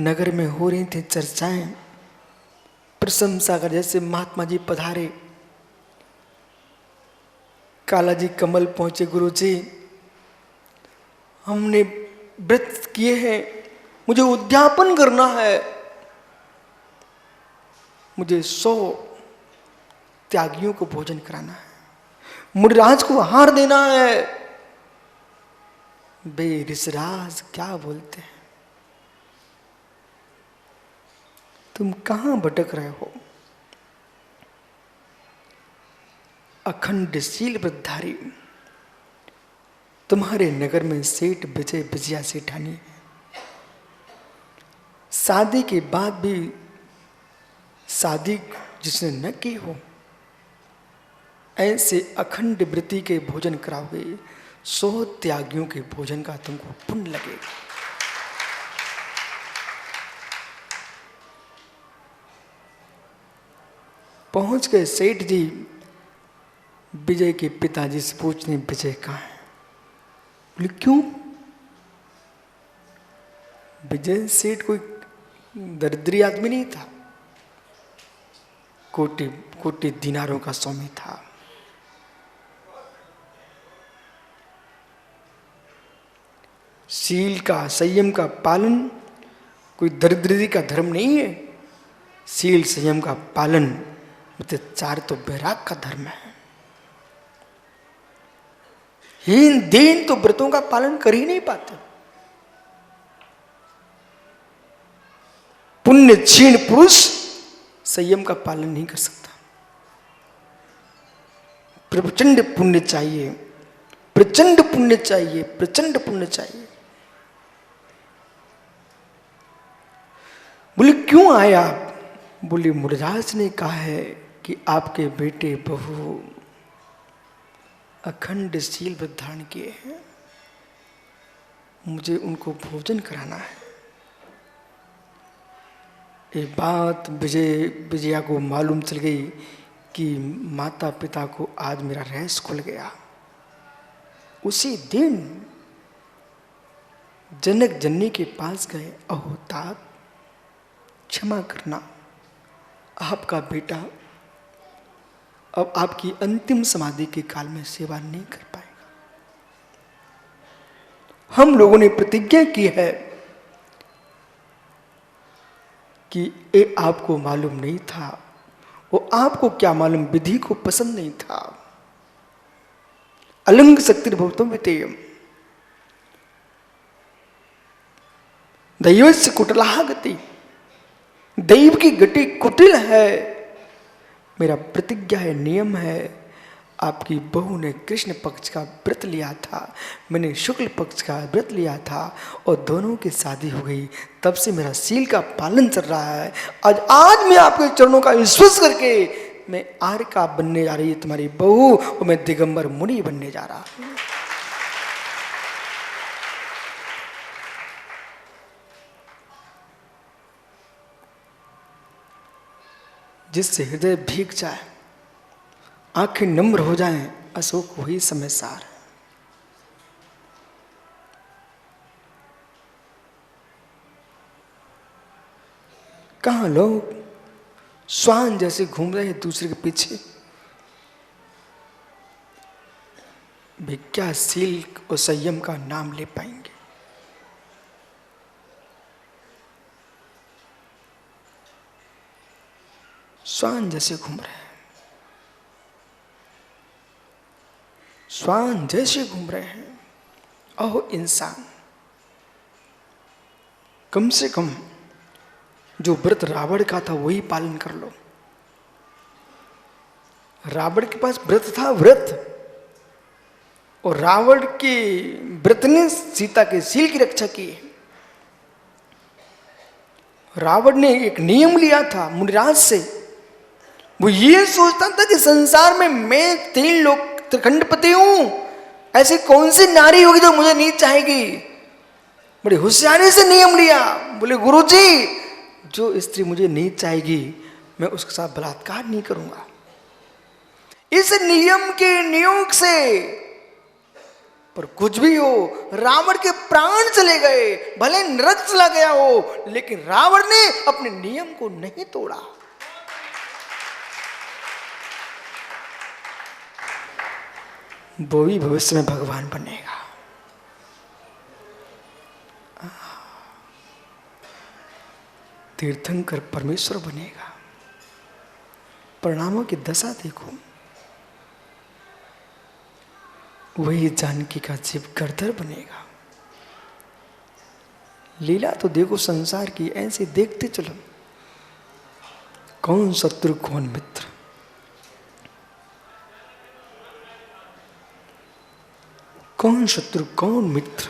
नगर में हो रही थी चर्चाएं, प्रशंसा कर जैसे महात्मा जी पधारे, काला जी कमल पहुंचे, गुरु जी हमने व्रत किए हैं, मुझे उद्यापन करना है, मुझे 100 त्यागियों को भोजन कराना है, मुनिराज को आहार देना है। बे ऋषिराज क्या बोलते हैं, तुम कहां भटक रहे हो? अखंडशील व्रतधारी तुम्हारे नगर में सेठ विजय विजया सेठानी है, शादी के बाद भी शादी जिसने न की हो, ऐसे अखंड व्रती के भोजन कराओगे, 100 त्यागियों के भोजन का तुमको पुण्य लगेगा। पहुंच गए सेठ जी, विजय के पिताजी से पूछने विजय कहाँ है? बोले क्यों? विजय सेठ कोई दरिद्री आदमी नहीं था, कोटि कोटि दिनारों का स्वामी था। शील का संयम का पालन कोई दरिद्री का धर्म नहीं है। शील संयम का पालन चार तो वैराग का धर्म है। हीन दीन तो व्रतों का पालन कर ही नहीं पाते। पुण्य क्षीण पुरुष संयम का पालन नहीं कर सकता। प्रचंड पुण्य चाहिए, प्रचंड पुण्य चाहिए, प्रचंड पुण्य चाहिए। बोले क्यों आए आप? बोले मुनिराज ने कहा है कि आपके बेटे बहू अखंड शील व्रत धारण किए हैं, मुझे उनको भोजन कराना है। ये बात विजया को मालूम चल गई कि माता पिता को आज मेरा रहस्य खुल गया। उसी दिन जनक जननी के पास गए, अहो तात क्षमा करना, आपका बेटा अब आपकी अंतिम समाधि के काल में सेवा नहीं कर पाएगा। हम लोगों ने प्रतिज्ञा की है कि ये आपको मालूम नहीं था, वो आपको क्या मालूम, विधि को पसंद नहीं था। अलंग शक्तिर्भवतम वितेयम दैवस्य कुटिलाः गति, दैव की गति कुटिल है। मेरा प्रतिज्ञा है, नियम है। आपकी बहू ने कृष्ण पक्ष का व्रत लिया था, मैंने शुक्ल पक्ष का व्रत लिया था और दोनों की शादी हो गई। तब से मेरा शील का पालन चल रहा है। आज मैं आपके चरणों का विश्वास करके मैं आर्य का बनने जा रही है तुम्हारी बहू, और मैं दिगंबर मुनि बनने जा रहा हूं। जिससे हृदय भीग जाए, आंखें नम्र हो जाएं, अशोक वही समय सार। कहां लोग श्वान जैसे घूम रहे हैं दूसरे के पीछे, वे क्या शील और संयम का नाम ले पाएंगे? श्वान जैसे घूम रहे हैं, श्वान जैसे घूम रहे हैं। अहो इंसान, कम से कम जो व्रत रावण का था वही पालन कर लो। रावण के पास व्रत था, व्रत, और रावण के व्रत ने सीता के शील की रक्षा की। रावण ने एक नियम लिया था मुनिराज से, वो ये सोचता था कि संसार में मैं 3 लोक त्रिखंडपति हूं, ऐसी कौन सी नारी होगी जो मुझे नहीं चाहेगी। बड़ी होशियारी से नियम लिया। बोले गुरुजी, जो स्त्री मुझे नहीं चाहेगी मैं उसके साथ बलात्कार नहीं करूंगा। इस नियम के नियोग से पर कुछ भी हो, रावण के प्राण चले गए, भले नरक चला गया हो, लेकिन रावण ने अपने नियम को नहीं तोड़ा। वो भी भविष्य में भगवान बनेगा। तीर्थंकर परमेश्वर बनेगा। परिणामों की दशा देखो, वही जानकी का जीव गर्दर बनेगा। लीला तो देखो संसार की, ऐसे देखते चलो, कौन शत्रु कौन मित्र, कौन शत्रु कौन मित्र।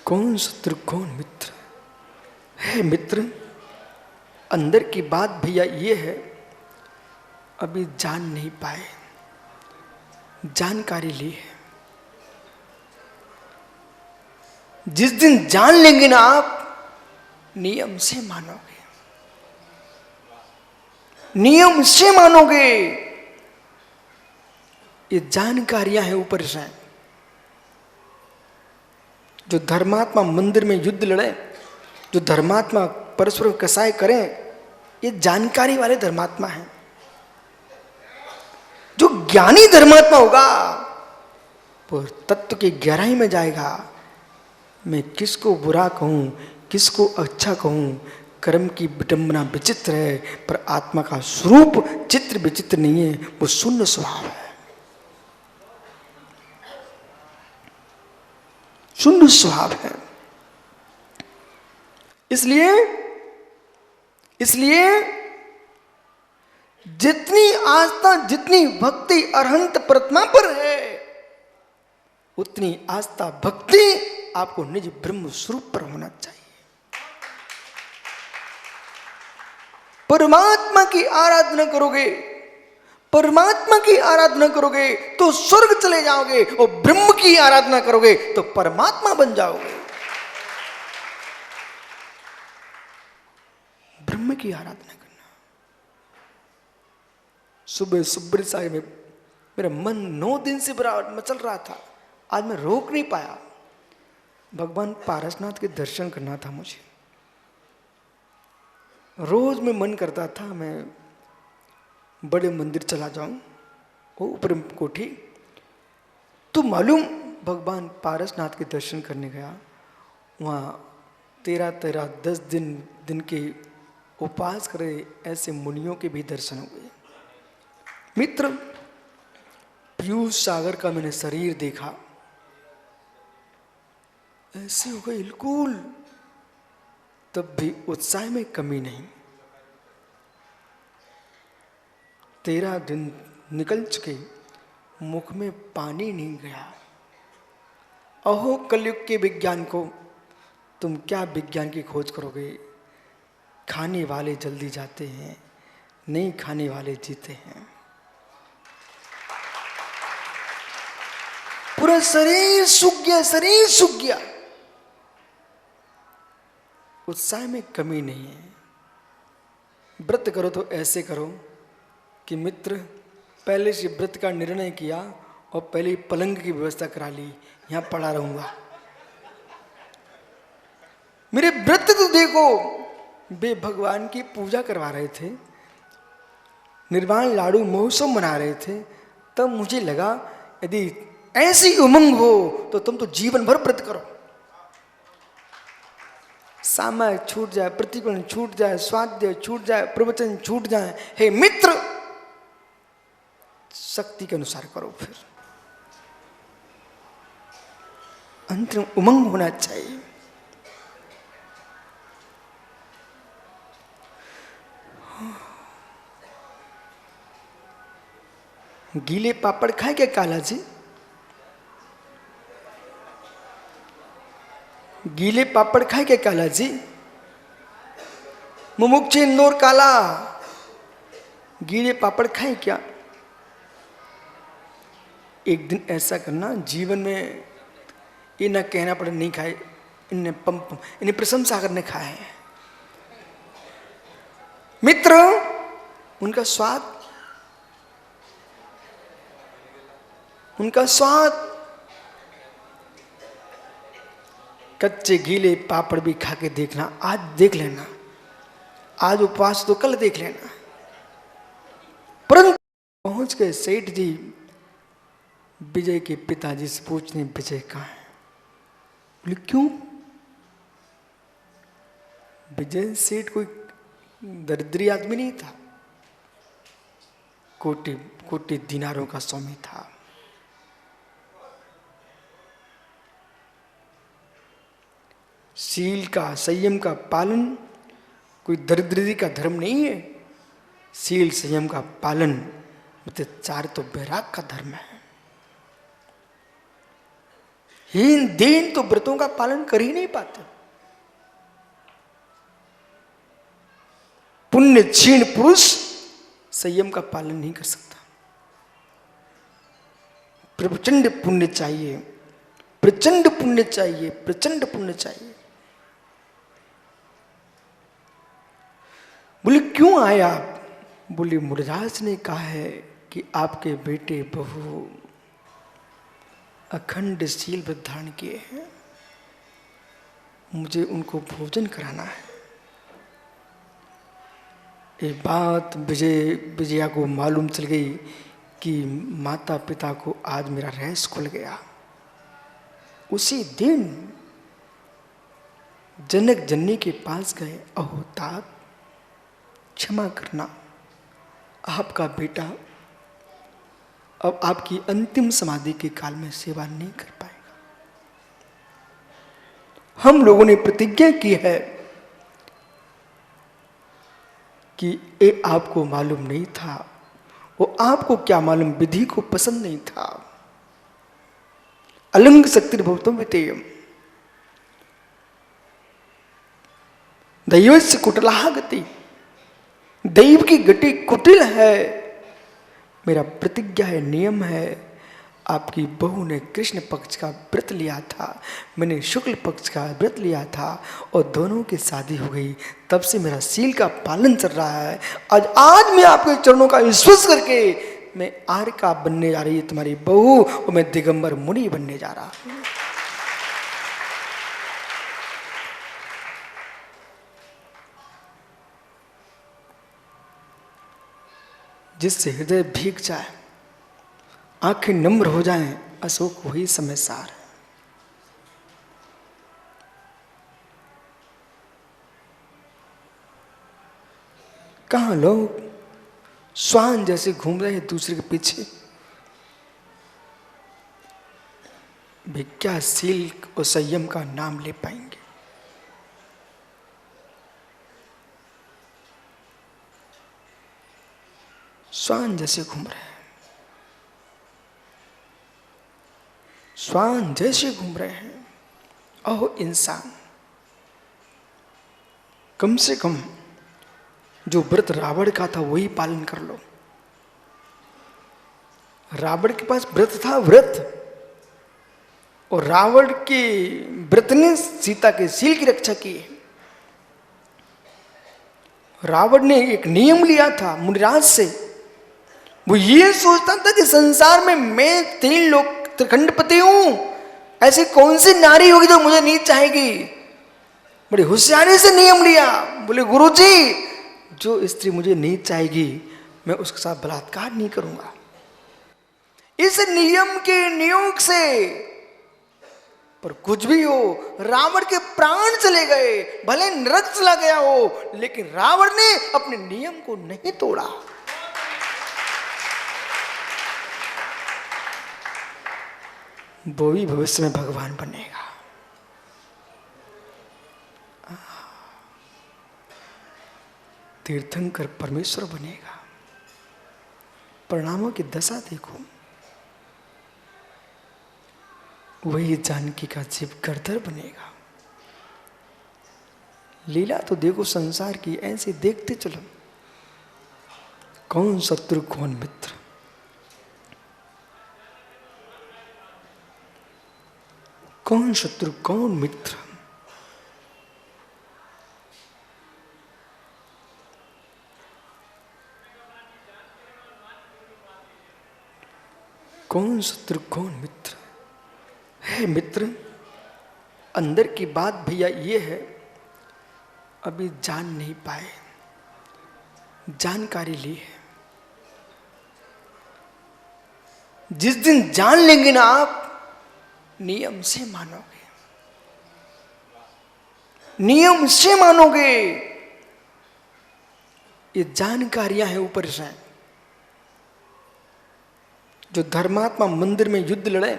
कौन शत्रु कौन मित्र है। मित्र, अंदर की बात भैया ये है, अभी जान नहीं पाए, जानकारी ली है। जिस दिन जान लेंगे ना आप, नियम से मानोगे, नियम से मानोगे। ये जानकारियां हैं ऊपर से। जो धर्मात्मा मंदिर में युद्ध लड़े, जो धर्मात्मा परस्पर कसाई करें, ये जानकारी वाले धर्मात्मा हैं। जो ज्ञानी धर्मात्मा होगा वो तत्व की गहराई में जाएगा। मैं किसको बुरा कहूं, किसको अच्छा कहूं, कर्म की विडंबना विचित्र है, पर आत्मा का स्वरूप चित्र विचित्र नहीं है, वो शून्य स्वभाव है, शून्य स्वभाव है। इसलिए जितनी आस्था, जितनी भक्ति अरहंत परमात्मा पर है, उतनी आस्था भक्ति आपको निज ब्रह्म स्वरूप पर होना चाहिए। परमात्मा की आराधना करोगे, परमात्मा की आराधना करोगे तो स्वर्ग चले जाओगे, और ब्रह्म की आराधना करोगे तो परमात्मा बन जाओगे। ब्रह्म की आराधना करना। सुबह सुब्र साहिब में मेरा मन 9 दिन से बड़ा मचल रहा था, आज मैं रोक नहीं पाया। भगवान पारसनाथ के दर्शन करना था मुझे। रोज में मन करता था मैं बड़े मंदिर चला जाऊं, वो ऊपर कोठी। तो मालूम, भगवान पारसनाथ के दर्शन करने गया, वहाँ 13 10 दिन के उपवास करे ऐसे मुनियों के भी दर्शन हुए। मित्र, पीयूष सागर का मैंने शरीर देखा, ऐसे हो गए बिल्कुल, तब भी उत्साह में कमी नहीं। 13 दिन निकल चुके, मुख में पानी नहीं गया। अहो कलयुग के विज्ञान को, तुम क्या विज्ञान की खोज करोगे। खाने वाले जल्दी जाते हैं, नहीं खाने वाले जीते हैं। पूरा शरीर सूख गया, शरीर सूख गया। उत्साह में कमी नहीं है। व्रत करो तो ऐसे करो कि मित्र, पहले से व्रत का निर्णय किया और पहले ही पलंग की व्यवस्था करा ली, यहां पड़ा रहूंगा। मेरे व्रत तो देखो, वे भगवान की पूजा करवा रहे थे, निर्वाण लाडू महोत्सव मना रहे थे। तब मुझे लगा यदि ऐसी उमंग हो तो तुम तो जीवन भर व्रत करो। सामय छूट जाए, प्रतिकोण छूट जाए, स्वाध्याय छूट जाए, प्रवचन छूट जाए, हे मित्र शक्ति के अनुसार करो। फिर अंतरिम उमंग होना चाहिए। गीले पापड़ खाए क्या काला जी? गीले पापड़ खाए क्या काला जी? मुमुक्षु इंदौर काला, गीले पापड़ खाए क्या? एक दिन ऐसा करना जीवन में, ये ना कहना पड़े नहीं खाए, इन्हें प्रशंसा करने खाए हैं। मित्र उनका स्वाद कच्चे गीले पापड़ भी खा के देखना, आज देख लेना, आज उपवास तो कल देख लेना। परंतु पहुंच गए सेठ जी विजय के पिताजी से पूछने, विजय कहाँ है? बोले क्यों? विजय सेठ कोई दरिद्री आदमी नहीं था, कोटि कोटि दिनारों का स्वामी था। शील का, संयम का पालन कोई दरिद्री का धर्म नहीं है। शील संयम का पालन चार तो बैराग का धर्म है। हीन दीन तो व्रतों का पालन कर ही नहीं पाते। पुण्य क्षीण पुरुष संयम का पालन नहीं कर सकता। प्रचंड पुण्य चाहिए, प्रचंड पुण्य चाहिए, प्रचंड पुण्य चाहिए। बोले क्यों आए आप? बोले मुनिराज ने कहा है कि आपके बेटे बहू अखंड शील व्रत धारण किए हैं, मुझे उनको भोजन कराना है। ये बात विजया को मालूम चल गई कि माता पिता को आज मेरा रहस्य खुल गया। उसी दिन जनक जननी के पास गए, अहो तात क्षमा करना, आपका बेटा अब आपकी अंतिम समाधि के काल में सेवा नहीं कर पाएगा। हम लोगों ने प्रतिज्ञा की है कि ये आपको मालूम नहीं था, वो आपको क्या मालूम, विधि को पसंद नहीं था। अलंग शक्तिर्भवतम वितेयम दैवस्य कुटिला गति, दैव की गति कुटिल है। मेरा प्रतिज्ञा है, नियम है। आपकी बहू ने कृष्ण पक्ष का व्रत लिया था, मैंने शुक्ल पक्ष का व्रत लिया था और दोनों की शादी हो गई। तब से मेरा शील का पालन चल रहा है। आज मैं आपके चरणों का विश्वास करके मैं आर्य का बनने जा रही है तुम्हारी बहू, और मैं दिगंबर मुनि बनने जा रहा हूं। जिससे हृदय भीग जाए, आंखें नम्र हो जाएं, अशोक वही समय सार। कहां लोग श्वान जैसे घूम रहे हैं दूसरे के पीछे, वे क्या शील और संयम का नाम ले पाएंगे? श्वान जैसे घूम रहे हैं, श्वान जैसे घूम रहे हैं। अहो इंसान, कम से कम जो व्रत रावण का था वही पालन कर लो। रावण के पास व्रत था, व्रत, और रावण के व्रत ने सीता के शील की रक्षा की। रावण ने एक नियम लिया था मुनिराज से, वो ये सोचता था कि संसार में मैं 3 लोक त्रिखंडपति हूं, ऐसी कौन सी नारी होगी जो मुझे नहीं चाहेगी। बड़ी होशियारी से नियम लिया। बोले गुरुजी, जो स्त्री मुझे नहीं चाहेगी मैं उसके साथ बलात्कार नहीं करूंगा। इस नियम के नियोग से, पर कुछ भी हो, रावण के प्राण चले गए, भले नरक चला गया हो, लेकिन रावण ने अपने नियम को नहीं तोड़ा। वो भी भविष्य में भगवान बनेगा। तीर्थंकर परमेश्वर बनेगा। परिणामों की दशा देखो, वही जानकी का जीव गर्दर बनेगा। लीला तो देखो संसार की, ऐसे देखते चलो, कौन शत्रु कौन मित्र। कौन शत्रु कौन मित्र। कौन शत्रु कौन मित्र है। मित्र, अंदर की बात भैया ये है, अभी जान नहीं पाए, जानकारी ली है। जिस दिन जान लेंगे ना आप, नियम से मानोगे, नियम से मानोगे। ये जानकारियां हैं ऊपर से। जो धर्मात्मा मंदिर में युद्ध लड़े,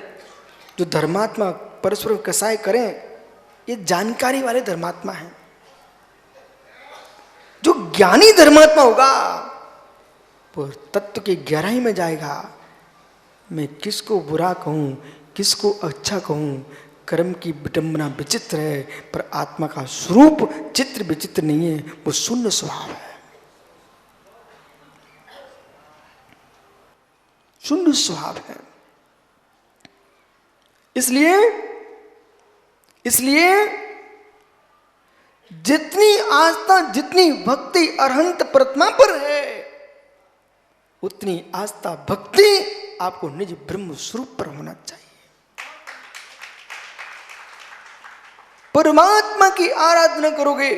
जो धर्मात्मा परस्पर कसाई करें, ये जानकारी वाले धर्मात्मा हैं। जो ज्ञानी धर्मात्मा होगा वो तत्व की गहराई में जाएगा। मैं किसको बुरा कहूं, किसको अच्छा कहूं, कर्म की विडंबना विचित्र है, पर आत्मा का स्वरूप चित्र विचित्र नहीं है, वो शून्य स्वभाव है, शून्य स्वभाव है। इसलिए जितनी आस्था, जितनी भक्ति अरहंत परमात्मा पर है, उतनी आस्था भक्ति आपको निज ब्रह्म स्वरूप पर होना चाहिए। परमात्मा की आराधना करोगे,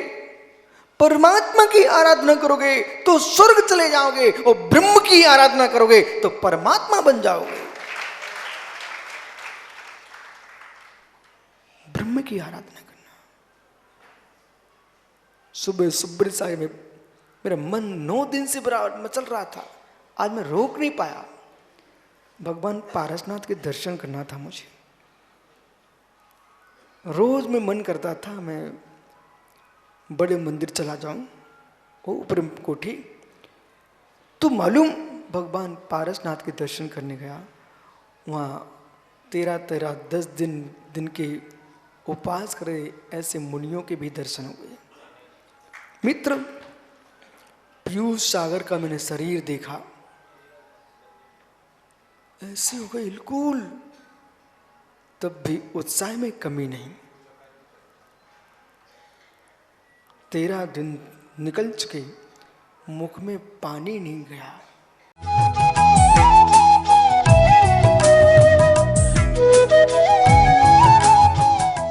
परमात्मा की आराधना करोगे तो स्वर्ग चले जाओगे, और ब्रह्म की आराधना करोगे तो परमात्मा बन जाओगे। ब्रह्म की आराधना करना। सुबह सुबह साहिब में मेरा मन 9 दिन से बराबर मचल रहा था, आज मैं रोक नहीं पाया। भगवान पारसनाथ के दर्शन करना था मुझे। रोज में मन करता था मैं बड़े मंदिर चला जाऊं, वो ऊपर कोठी। तो मालूम, भगवान पारसनाथ के दर्शन करने गया, वहाँ 13 10 दिन के उपवास करे ऐसे मुनियों के भी दर्शन हो गए। मित्र, पीयूष सागर का मैंने शरीर देखा, ऐसे हो गए बिल्कुल, तब भी उत्साह में कमी नहीं। 13 दिन निकल चुके, मुख में पानी नहीं गया।